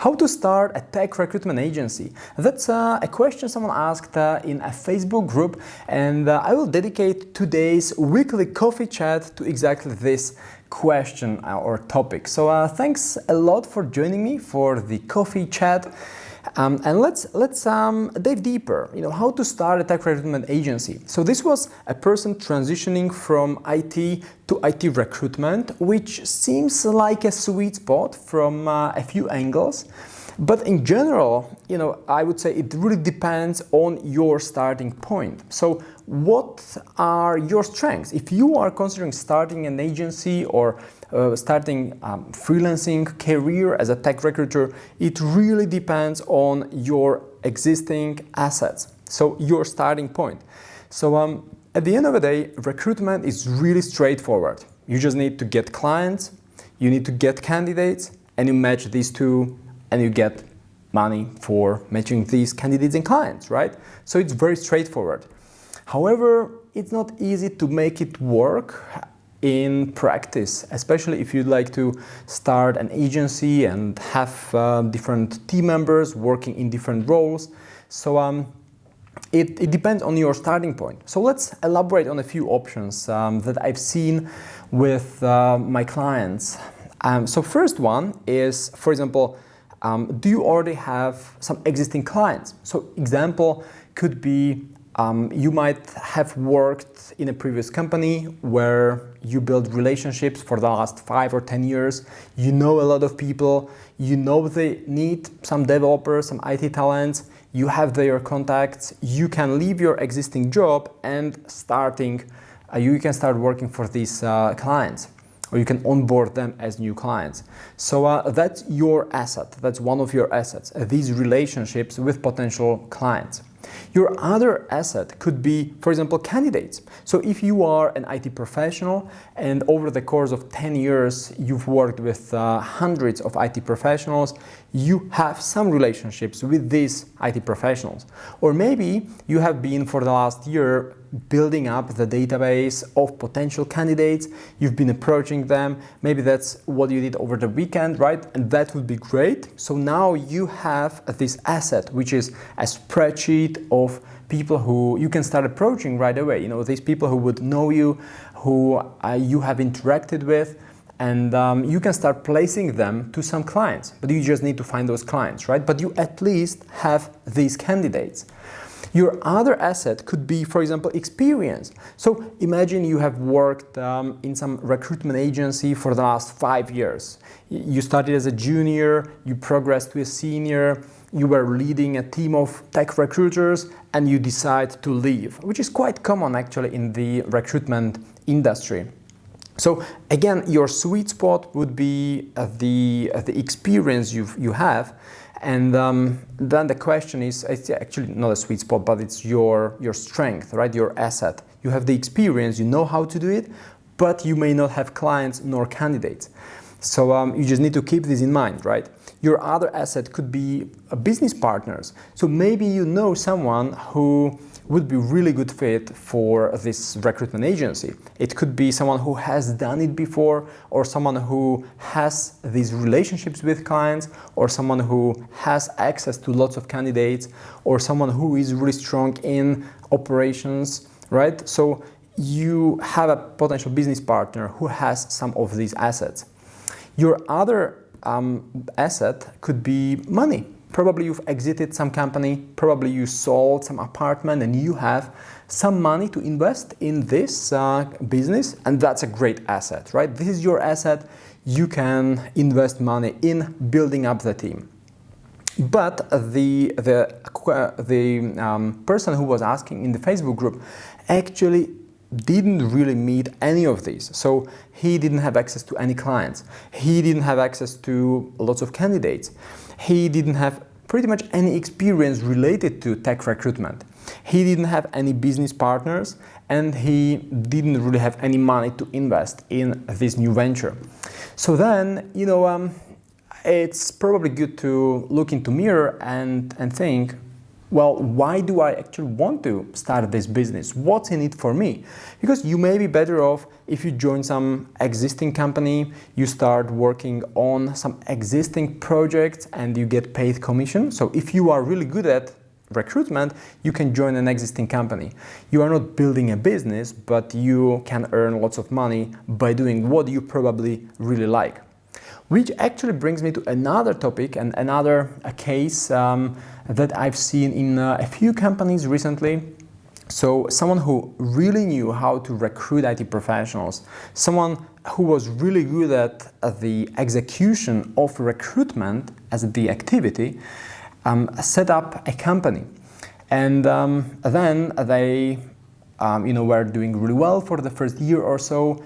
How to start a tech recruitment agency? That's a question someone asked in a Facebook group, and I will dedicate today's weekly coffee chat to exactly this question or topic. So thanks a lot for joining me for the coffee chat. And let's dive deeper. How to start a tech recruitment agency. So this was a person transitioning from IT to IT recruitment, which seems like a sweet spot from a few angles. But in general, I would say it really depends on your starting point. So what are your strengths? If you are considering starting an agency or starting freelancing career as a tech recruiter, it really depends on your existing assets. So your starting point. So at the end of the day, recruitment is really straightforward. You just need to get clients, you need to get candidates, and you match these two, and you get money for matching these candidates and clients, right? So it's very straightforward. However, it's not easy to make it work in practice, especially if you'd like to start an agency and have different team members working in different roles. So it depends on your starting point. So let's elaborate on a few options that I've seen with my clients. So first one is, for example, do you already have some existing clients? So example could be you might have worked in a previous company where you build relationships for the last 5 or 10 years. You know a lot of people, you know they need some developers, some IT talents, you have their contacts, you can leave your existing job and you can start working for these clients. Or you can onboard them as new clients. So that's your asset. That's one of your assets, these relationships with potential clients. Your other asset could be, for example, candidates. So if you are an IT professional and over the course of 10 years you've worked with hundreds of IT professionals, you have some relationships with these IT professionals. Or maybe you have been for the last year building up the database of potential candidates, you've been approaching them, maybe that's what you did over the weekend, right? And that would be great. So now you have this asset, which is a spreadsheet of people who you can start approaching right away. These people who would know you, who you have interacted with, and you can start placing them to some clients, but you just need to find those clients, right? But you at least have these candidates. Your other asset could be, for example, experience. So imagine you have worked in some recruitment agency for the last 5 years. You started as a junior, you progressed to a senior, you were leading a team of tech recruiters, and you decide to leave, which is quite common actually in the recruitment industry. So again, your sweet spot would be the experience you have. And then the question is, it's actually not a sweet spot, but it's your strength, right? Your asset. You have the experience, you know how to do it, but you may not have clients nor candidates. So you just need to keep this in mind, right? Your other asset could be business partners. So maybe you know someone who would be really good fit for this recruitment agency. It could be someone who has done it before, or someone who has these relationships with clients, or someone who has access to lots of candidates, or someone who is really strong in operations, right? So you have a potential business partner who has some of these assets. Your other asset could be money. Probably you've exited some company, probably you sold some apartment and you have some money to invest in this business, and that's a great asset, right? This is your asset. You can invest money in building up the team. But the person who was asking in the Facebook group actually didn't really meet any of these. So he didn't have access to any clients. He didn't have access to lots of candidates. He didn't have pretty much any experience related to tech recruitment. He didn't have any business partners, and he didn't really have any money to invest in this new venture. So then, it's probably good to look into mirror and think, well, why do I actually want to start this business? What's in it for me? Because you may be better off if you join some existing company, you start working on some existing projects and you get paid commission. So if you are really good at recruitment, you can join an existing company. You are not building a business, but you can earn lots of money by doing what you probably really like. Which actually brings me to another topic and another case that I've seen in a few companies recently. So someone who really knew how to recruit IT professionals, someone who was really good at the execution of recruitment as the activity, set up a company. And then they were doing really well for the first year or so.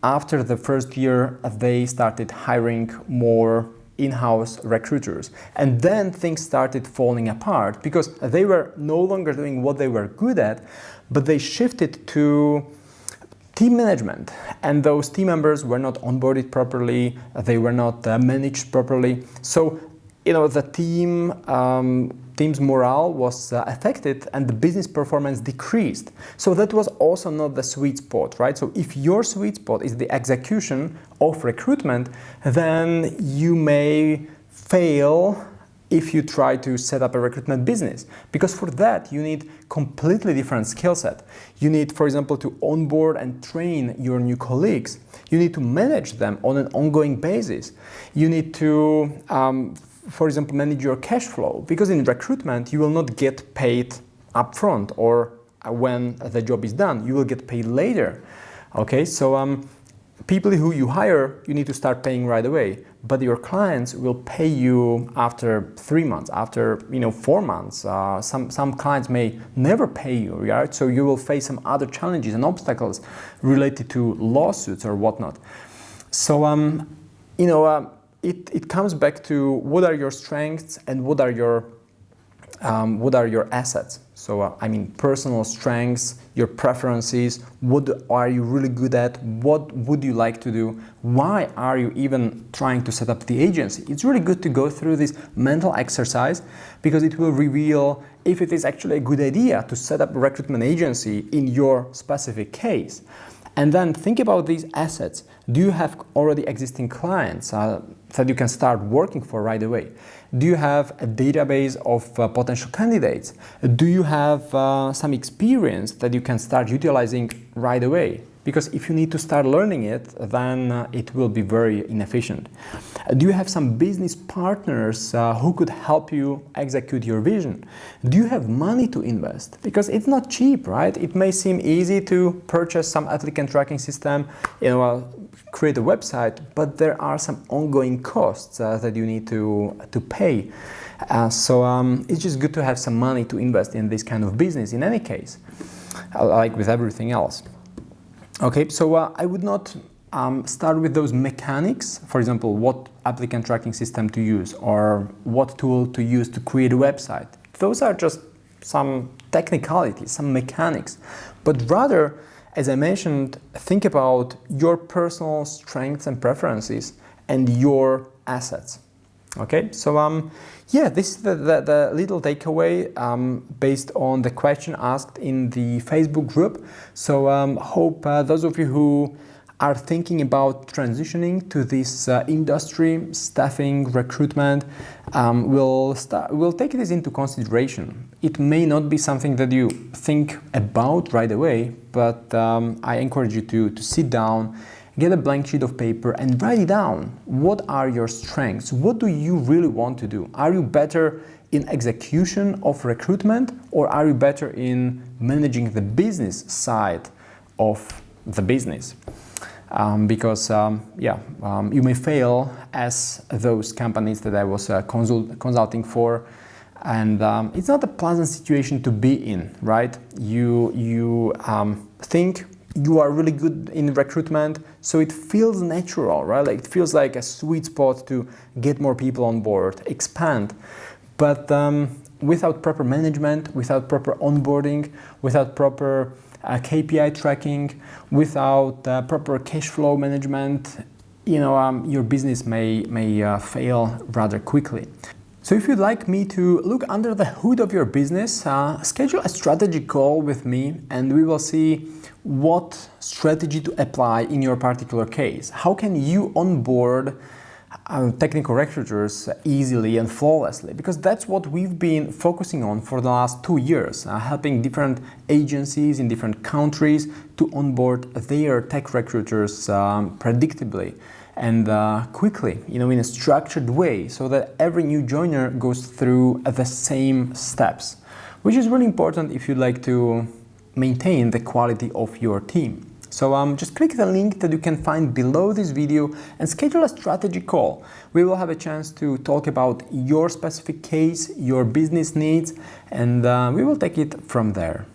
After the first year, they started hiring more in-house recruiters. And then things started falling apart because they were no longer doing what they were good at, but they shifted to team management. And those team members were not onboarded properly, they were not managed properly. So, the team's morale was affected and the business performance decreased. So that was also not the sweet spot, right? So if your sweet spot is the execution of recruitment, then you may fail if you try to set up a recruitment business. Because for that, you need completely different skill set. You need, for example, to onboard and train your new colleagues. You need to manage them on an ongoing basis. You need to for example, manage your cash flow, because in recruitment you will not get paid upfront or when the job is done. You will get paid later. Okay, so people who you hire, you need to start paying right away, but your clients will pay you after 3 months, after 4 months. Some clients may never pay you, right? So you will face some other challenges and obstacles related to lawsuits or whatnot. So It comes back to what are your strengths and what are your assets. So personal strengths, your preferences, what are you really good at, what would you like to do, why are you even trying to set up the agency. It's really good to go through this mental exercise because it will reveal if it is actually a good idea to set up a recruitment agency in your specific case. And then think about these assets. Do you have already existing clients that you can start working for right away? Do you have a database of potential candidates? Do you have some experience that you can start utilizing right away? Because if you need to start learning it, then it will be very inefficient. Do you have some business partners who could help you execute your vision? Do you have money to invest? Because it's not cheap, right? It may seem easy to purchase some applicant tracking system, create a website, but there are some ongoing costs that you need to pay. So it's just good to have some money to invest in this kind of business in any case, like with everything else. Okay, so I would not start with those mechanics, for example, what applicant tracking system to use or what tool to use to create a website. Those are just some technicalities, some mechanics. But rather, as I mentioned, think about your personal strengths and preferences and your assets. Okay, so this is the little takeaway based on the question asked in the Facebook group. So hope those of you who are thinking about transitioning to this industry, staffing, recruitment, will take this into consideration. It may not be something that you think about right away, but I encourage you to sit down, get a blank sheet of paper and write it down. What are your strengths? What do you really want to do? Are you better in execution of recruitment or are you better in managing the business side of the business? Because you may fail as those companies that I was consulting for, and it's not a pleasant situation to be in, right? You think you are really good in recruitment, so it feels natural, right? Like it feels like a sweet spot to get more people on board, expand. But without proper management, without proper onboarding, without proper KPI tracking, without proper cash flow management, your business may fail rather quickly. So if you'd like me to look under the hood of your business, schedule a strategy call with me and we will see what strategy to apply in your particular case. How can you onboard technical recruiters easily and flawlessly? Because that's what we've been focusing on for the last 2 years, helping different agencies in different countries to onboard their tech recruiters predictably and quickly, in a structured way, so that every new joiner goes through the same steps, which is really important if you'd like to maintain the quality of your team. So just click the link that you can find below this video and schedule a strategy call. We will have a chance to talk about your specific case, your business needs, and we will take it from there.